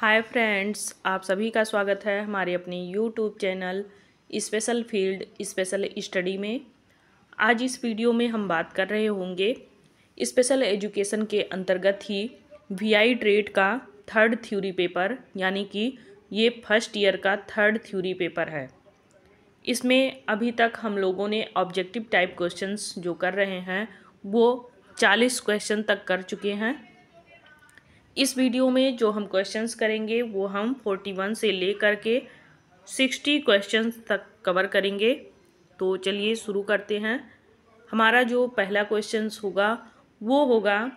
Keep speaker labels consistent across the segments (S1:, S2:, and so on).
S1: Hi friends, आप सभी का स्वागत है हमारे अपने YouTube channel special field special study में। आज इस वीडियो में हम बात कर रहे होंगे स्पेशल एजुकेशन के अंतर्गत ही वीआई ट्रेड का थर्ड थ्योरी पेपर, यानी कि ये फर्स्ट ईयर का थर्ड थ्योरी पेपर है। इसमें अभी तक हम लोगों ने ऑब्जेक्टिव टाइप क्वेश्चंस जो कर रहे हैं वो 40 क्वेश्चन तक कर चुके हैं। इस वीडियो में जो हम क्वेश्चंस करेंगे वो हम 41 से लेकर के 60 क्वेश्चंस तक कवर करेंगे। तो चलिए शुरू करते हैं। हमारा जो पहला क्वेश्चंस होगा वो होगा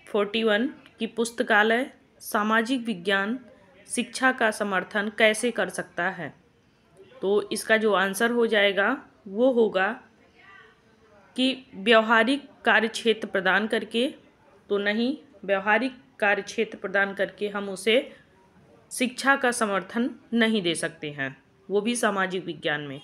S1: 41 की पुस्तकालय सामाजिक विज्ञान शिक्षा का समर्थन कैसे कर सकता है। तो इसका जो आंसर हो जाएगा वो होगा कि व्यवहारिक कार्यक्षेत्र प्रदान करके। तो नहीं, व्यवहारिक कार्यक्षेत्र प्रदान करके हम उसे शिक्षा का समर्थन नहीं दे सकते हैं, वो भी सामाजिक विज्ञान में।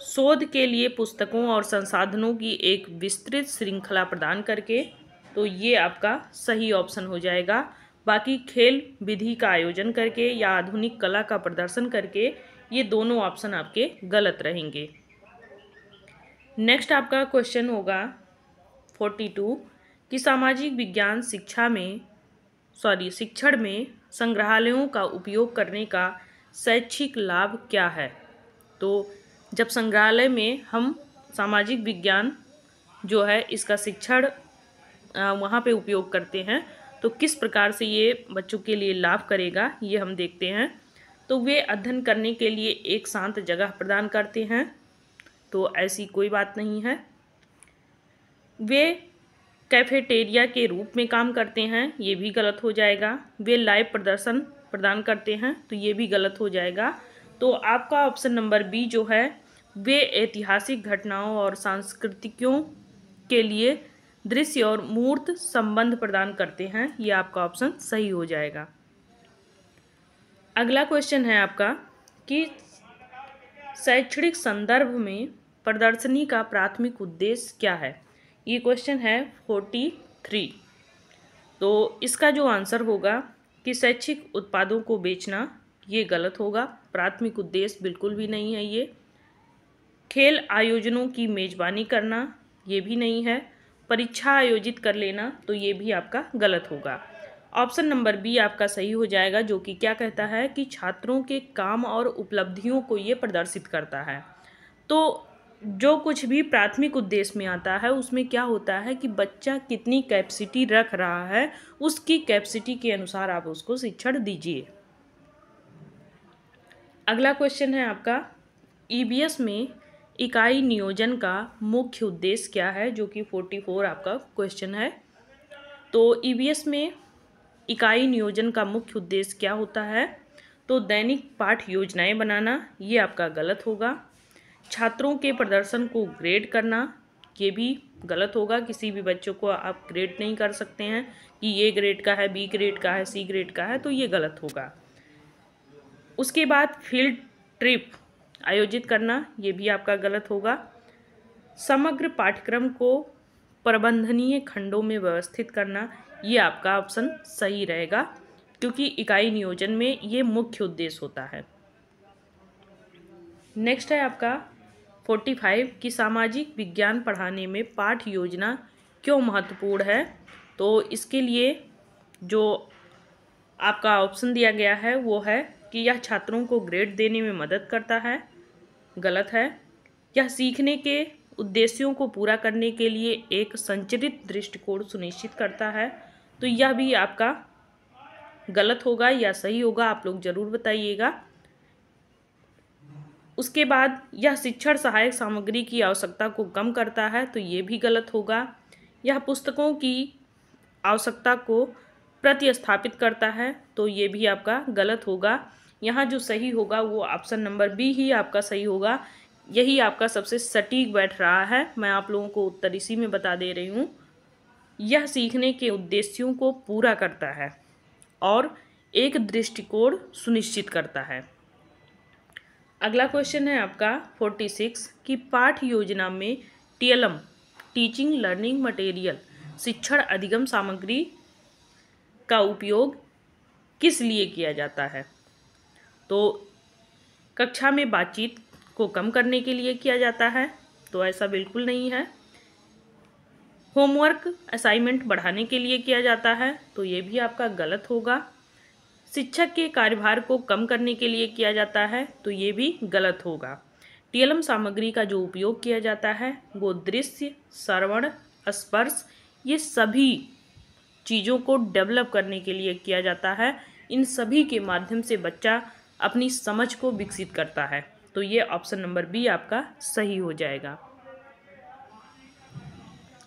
S1: शोध के लिए पुस्तकों और संसाधनों की एक विस्तृत श्रृंखला प्रदान करके। तो ये आपका सही ऑप्शन हो जाएगा। बाकी खेल विधि का आयोजन करके या आधुनिक कला का प्रदर्शन करके, ये दोनों ऑप्शन आपके गलत रहेंगे। नेक्स्ट आपका क्वेश्चन होगा 42 कि सामाजिक विज्ञान शिक्षण में संग्रहालयों का उपयोग करने का शैक्षिक लाभ क्या है। तो जब संग्रहालय में हम सामाजिक विज्ञान जो है इसका शिक्षण वहाँ पे उपयोग करते हैं तो किस प्रकार से ये बच्चों के लिए लाभ करेगा, ये हम देखते हैं। तो वे अध्ययन करने के लिए एक शांत जगह प्रदान करते हैं। तो ऐसी कोई बात नहीं है। वे कैफेटेरिया के रूप में काम करते हैं, ये भी गलत हो जाएगा। वे लाइव प्रदर्शन प्रदान करते हैं, तो ये भी गलत हो जाएगा। तो आपका ऑप्शन नंबर बी जो है, वे ऐतिहासिक घटनाओं और सांस्कृतिकों के लिए दृश्य और मूर्त संबंध प्रदान करते हैं, ये आपका ऑप्शन सही हो जाएगा। अगला क्वेश्चन है आपका कि शैक्षणिक संदर्भ में प्रदर्शनी का प्राथमिक उद्देश्य क्या है। ये क्वेश्चन है 43। तो इसका जो आंसर होगा कि शैक्षिक उत्पादों को बेचना, ये गलत होगा। प्राथमिक उद्देश्य बिल्कुल भी नहीं है ये। खेल आयोजनों की मेजबानी करना, ये भी नहीं है। परीक्षा आयोजित कर लेना, तो ये भी आपका गलत होगा। ऑप्शन नंबर बी आपका सही हो जाएगा, जो कि क्या कहता है कि छात्रों के काम और उपलब्धियों को ये प्रदर्शित करता है। तो जो कुछ भी प्राथमिक उद्देश्य में आता है उसमें क्या होता है कि बच्चा कितनी कैपेसिटी रख रहा है, उसकी कैपेसिटी के अनुसार आप उसको शिक्षण दीजिए। अगला क्वेश्चन है आपका ईबीएस में इकाई नियोजन का मुख्य उद्देश्य क्या है, जो कि 44 आपका क्वेश्चन है। तो ईबीएस में इकाई नियोजन का मुख्य उद्देश्य क्या होता है। तो दैनिक पाठ योजनाएं बनाना, ये आपका गलत होगा। छात्रों के प्रदर्शन को ग्रेड करना, ये भी गलत होगा। किसी भी बच्चों को आप ग्रेड नहीं कर सकते हैं कि ये ग्रेड का है, बी ग्रेड का है, सी ग्रेड का है, तो ये गलत होगा। उसके बाद फील्ड ट्रिप आयोजित करना, ये भी आपका गलत होगा। समग्र पाठ्यक्रम को प्रबंधनीय खंडों में व्यवस्थित करना, ये आपका ऑप्शन सही रहेगा, क्योंकि इकाई नियोजन में ये मुख्य उद्देश्य होता है। नेक्स्ट है आपका 45 कि सामाजिक विज्ञान पढ़ाने में पाठ योजना क्यों महत्वपूर्ण है। तो इसके लिए जो आपका ऑप्शन दिया गया है वो है कि यह छात्रों को ग्रेड देने में मदद करता है, गलत है। यह सीखने के उद्देश्यों को पूरा करने के लिए एक संचरित दृष्टिकोण सुनिश्चित करता है, तो यह भी आपका गलत होगा या सही होगा, आप लोग ज़रूर बताइएगा। उसके बाद यह शिक्षण सहायक सामग्री की आवश्यकता को कम करता है, तो ये भी गलत होगा। यह पुस्तकों की आवश्यकता को प्रतिस्थापित करता है, तो ये भी आपका गलत होगा। यहाँ जो सही होगा वो ऑप्शन नंबर बी ही आपका सही होगा। यही आपका सबसे सटीक बैठ रहा है। मैं आप लोगों को उत्तर इसी में बता दे रही हूँ। यह सीखने के उद्देश्यों को पूरा करता है और एक दृष्टिकोण सुनिश्चित करता है। अगला क्वेश्चन है आपका 46 कि पाठ योजना में टीएलएम टीचिंग लर्निंग मटेरियल शिक्षण अधिगम सामग्री का उपयोग किस लिए किया जाता है? तो कक्षा में बातचीत को कम करने के लिए किया जाता है, तो ऐसा बिल्कुल नहीं है। होमवर्क असाइनमेंट बढ़ाने के लिए किया जाता है, तो ये भी आपका गलत होगा। शिक्षक के कार्यभार को कम करने के लिए किया जाता है, तो ये भी गलत होगा। टीएलएम सामग्री का जो उपयोग किया जाता है वो दृश्य, श्रवण, स्पर्श, ये सभी चीज़ों को डेवलप करने के लिए किया जाता है। इन सभी के माध्यम से बच्चा अपनी समझ को विकसित करता है, तो ये ऑप्शन नंबर बी आपका सही हो जाएगा।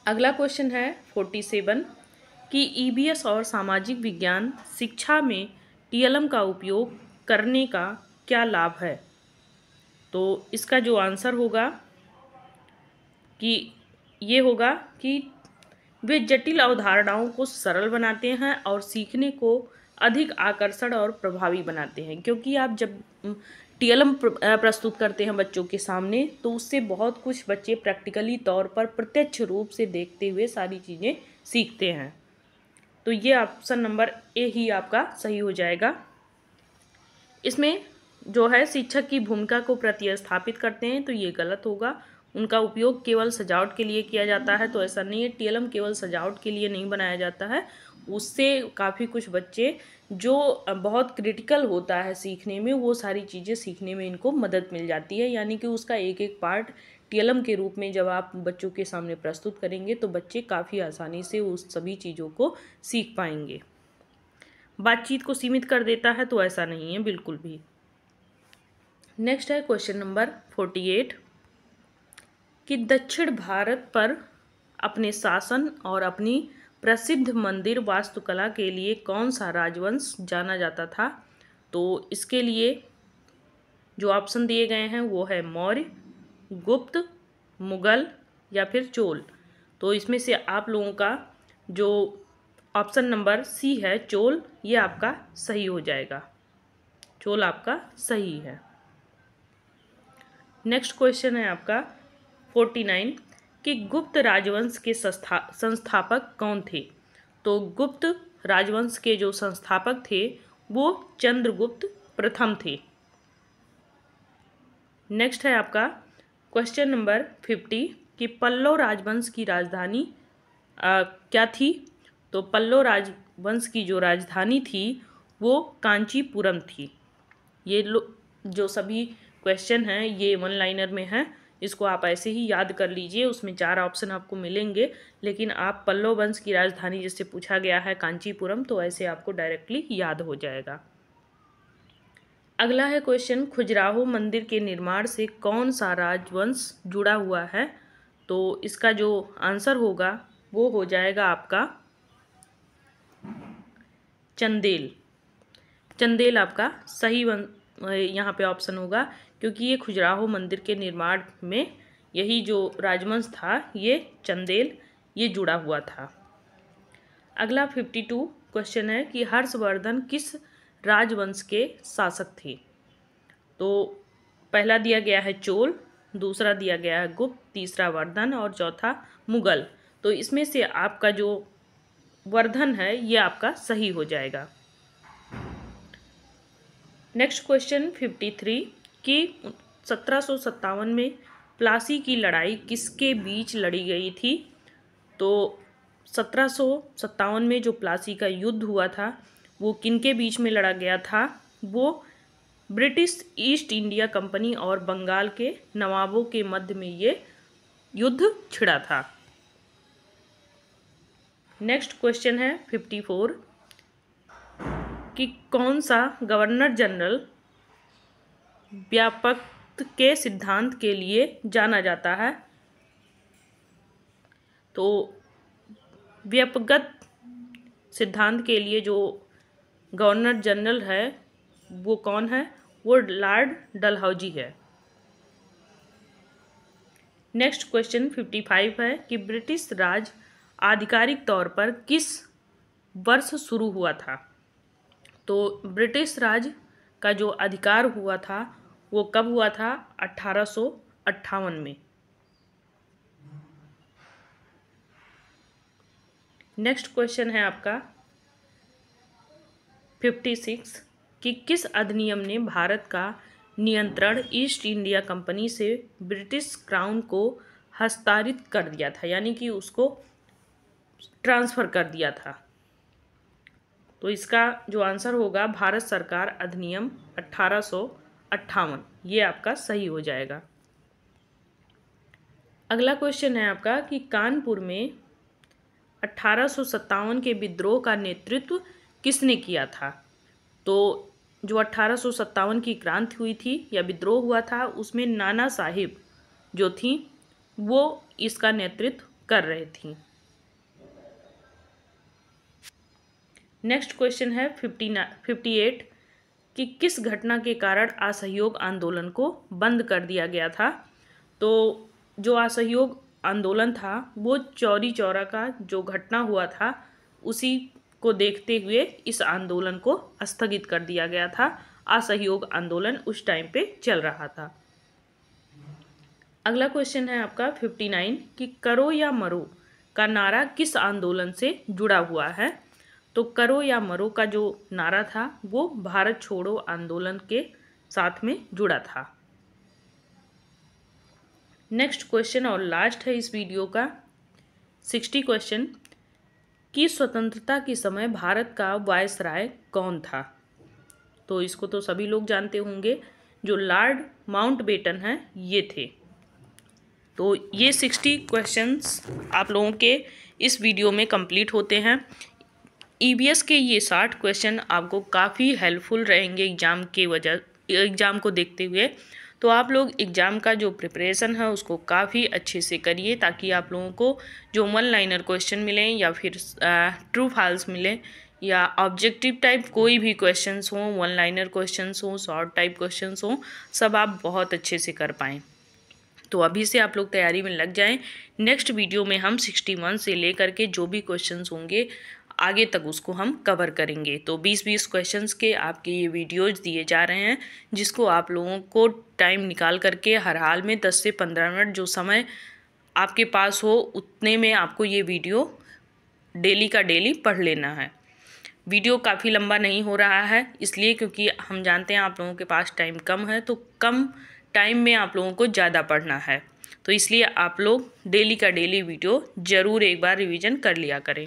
S1: अगला क्वेश्चन है 47 कि ईबीएस और सामाजिक विज्ञान शिक्षा में टीएलएम का उपयोग करने का क्या लाभ है? तो इसका जो आंसर होगा कि ये होगा कि वे जटिल अवधारणाओं को सरल बनाते हैं और सीखने को अधिक आकर्षण और प्रभावी बनाते हैं। क्योंकि आप जब टीएलएम प्रस्तुत करते हैं बच्चों के सामने, तो उससे बहुत कुछ बच्चे प्रैक्टिकली तौर पर प्रत्यक्ष रूप से देखते हुए सारी चीज़ें सीखते हैं। तो ये ऑप्शन नंबर ए ही आपका सही हो जाएगा। इसमें जो है शिक्षक की भूमिका को प्रतिस्थापित करते हैं, तो ये गलत होगा। उनका उपयोग केवल सजावट के लिए किया जाता है, तो ऐसा नहीं है। टीएलएम केवल सजावट के लिए नहीं बनाया जाता है, उससे काफ़ी कुछ बच्चे जो बहुत क्रिटिकल होता है सीखने में, वो सारी चीज़ें सीखने में इनको मदद मिल जाती है। यानी कि उसका एक एक पार्ट टीएलएम के रूप में जब आप बच्चों के सामने प्रस्तुत करेंगे तो बच्चे काफ़ी आसानी से उस सभी चीज़ों को सीख पाएंगे। बातचीत को सीमित कर देता है, तो ऐसा नहीं है बिल्कुल भी। नेक्स्ट है क्वेश्चन नंबर 48 कि दक्षिण भारत पर अपने शासन और अपनी प्रसिद्ध मंदिर वास्तुकला के लिए कौन सा राजवंश जाना जाता था? तो इसके लिए जो ऑप्शन दिए गए हैं वो है मौर्य, गुप्त, मुगल या फिर चोल। तो इसमें से आप लोगों का जो ऑप्शन नंबर सी है चोल, ये आपका सही हो जाएगा। चोल आपका सही है। नेक्स्ट क्वेश्चन है आपका 49 कि गुप्त राजवंश के संस्थापक कौन थे? तो गुप्त राजवंश के जो संस्थापक थे वो चंद्रगुप्त प्रथम थे। नेक्स्ट है आपका क्वेश्चन नंबर 50 कि पल्लव राजवंश की राजधानी क्या थी? तो पल्लव राजवंश की जो राजधानी थी वो कांचीपुरम थी। ये जो सभी क्वेश्चन हैं ये वन लाइनर में हैं, इसको आप ऐसे ही याद कर लीजिए। उसमें 4 ऑप्शन आपको मिलेंगे, लेकिन आप पल्लव वंश की राजधानी जैसे पूछा गया है कांचीपुरम, तो ऐसे आपको डायरेक्टली याद हो जाएगा। अगला है क्वेश्चन खजुराहो मंदिर के निर्माण से कौन सा राजवंश जुड़ा हुआ है? तो इसका जो आंसर होगा वो हो जाएगा आपका चंदेल। चंदेल आपका सही यहाँ पे ऑप्शन होगा, क्योंकि ये खजुराहो मंदिर के निर्माण में यही जो राजवंश था ये चंदेल ये जुड़ा हुआ था। अगला 52 क्वेश्चन है कि हर्षवर्धन किस राजवंश के शासक थे? तो पहला दिया गया है चोल, दूसरा दिया गया है गुप्त, तीसरा वर्धन और चौथा मुगल। तो इसमें से आपका जो वर्धन है ये आपका सही हो जाएगा। नेक्स्ट क्वेश्चन 53 कि 1757 में प्लासी की लड़ाई किसके बीच लड़ी गई थी? तो 1757 में जो प्लासी का युद्ध हुआ था वो किनके बीच में लड़ा गया था? वो ब्रिटिश ईस्ट इंडिया कंपनी और बंगाल के नवाबों के मध्य में ये युद्ध छिड़ा था। नेक्स्ट क्वेश्चन है 54 कि कौन सा गवर्नर जनरल व्यापकता के सिद्धांत के लिए जाना जाता है? तो व्यापकता सिद्धांत के लिए जो गवर्नर जनरल है वो कौन है? वो लॉर्ड डलहौजी है। नेक्स्ट क्वेश्चन 55 है कि ब्रिटिश राज आधिकारिक तौर पर किस वर्ष शुरू हुआ था? तो ब्रिटिश राज का जो अधिकार हुआ था वो कब हुआ था? 1858 में। नेक्स्ट क्वेश्चन है आपका 56 कि किस अधिनियम ने भारत का नियंत्रण ईस्ट इंडिया कंपनी से ब्रिटिश क्राउन को हस्तांतरित कर दिया था, यानी कि उसको ट्रांसफ़र कर दिया था। तो इसका जो आंसर होगा भारत सरकार अधिनियम 1858, ये आपका सही हो जाएगा। अगला क्वेश्चन है आपका कि कानपुर में 1857 के विद्रोह का नेतृत्व किसने किया था। तो जो 1857 की क्रांति हुई थी या विद्रोह हुआ था, उसमें नाना साहिब जो थी वो इसका नेतृत्व कर रहे थी। नेक्स्ट क्वेश्चन है 58 कि किस घटना के कारण असहयोग आंदोलन को बंद कर दिया गया था। तो जो असहयोग आंदोलन था वो चौरी चौरा का जो घटना हुआ था उसी को देखते हुए इस आंदोलन को स्थगित कर दिया गया था। असहयोग आंदोलन उस टाइम पे चल रहा था। अगला क्वेश्चन है आपका 59 कि करो या मरो का नारा किस आंदोलन से जुड़ा हुआ है। तो करो या मरो का जो नारा था वो भारत छोड़ो आंदोलन के साथ में जुड़ा था। नेक्स्ट क्वेश्चन और लास्ट है इस वीडियो का 60 क्वेश्चन कि स्वतंत्रता के समय भारत का वायसराय कौन था। तो इसको तो सभी लोग जानते होंगे, जो लॉर्ड माउंटबेटन हैं ये थे। तो ये 60 क्वेश्चंस आप लोगों के इस वीडियो में कंप्लीट होते हैं। ईवीएस के ये 60 क्वेश्चन आपको काफ़ी हेल्पफुल रहेंगे एग्ज़ाम को देखते हुए। तो आप लोग एग्ज़ाम का जो प्रिपरेशन है उसको काफ़ी अच्छे से करिए, ताकि आप लोगों को जो वन लाइनर क्वेश्चन मिलें या फिर ट्रू फॉल्स मिले या ऑब्जेक्टिव टाइप कोई भी क्वेश्चंस हों, वन लाइनर क्वेश्चंस हों, शॉर्ट टाइप क्वेश्चंस हों, सब आप बहुत अच्छे से कर पाएँ। तो अभी से आप लोग तैयारी में लग जाएं। नेक्स्ट वीडियो में हम 61 से लेकर के जो भी क्वेश्चंस होंगे आगे तक उसको हम कवर करेंगे। तो 20-20 क्वेश्चंस के आपके ये वीडियोज़ दिए जा रहे हैं, जिसको आप लोगों को टाइम निकाल करके हर हाल में 10 से 15 मिनट जो समय आपके पास हो उतने में आपको ये वीडियो डेली का डेली पढ़ लेना है। वीडियो काफ़ी लंबा नहीं हो रहा है इसलिए क्योंकि हम जानते हैं आप लोगों के पास टाइम कम है, तो कम टाइम में आप लोगों को ज़्यादा पढ़ना है। तो इसलिए आप लोग डेली का डेली वीडियो ज़रूर एक बार रिवीजन कर लिया करें।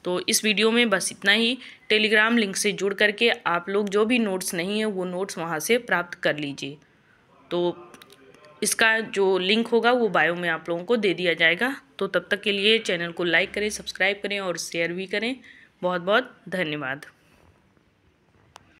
S1: तो इस वीडियो में बस इतना ही। टेलीग्राम लिंक से जुड़ करके आप लोग जो भी नोट्स नहीं है वो नोट्स वहाँ से प्राप्त कर लीजिए। तो इसका जो लिंक होगा वो बायो में आप लोगों को दे दिया जाएगा। तो तब तक के लिए चैनल को लाइक करें, सब्सक्राइब करें और शेयर भी करें। बहुत बहुत धन्यवाद।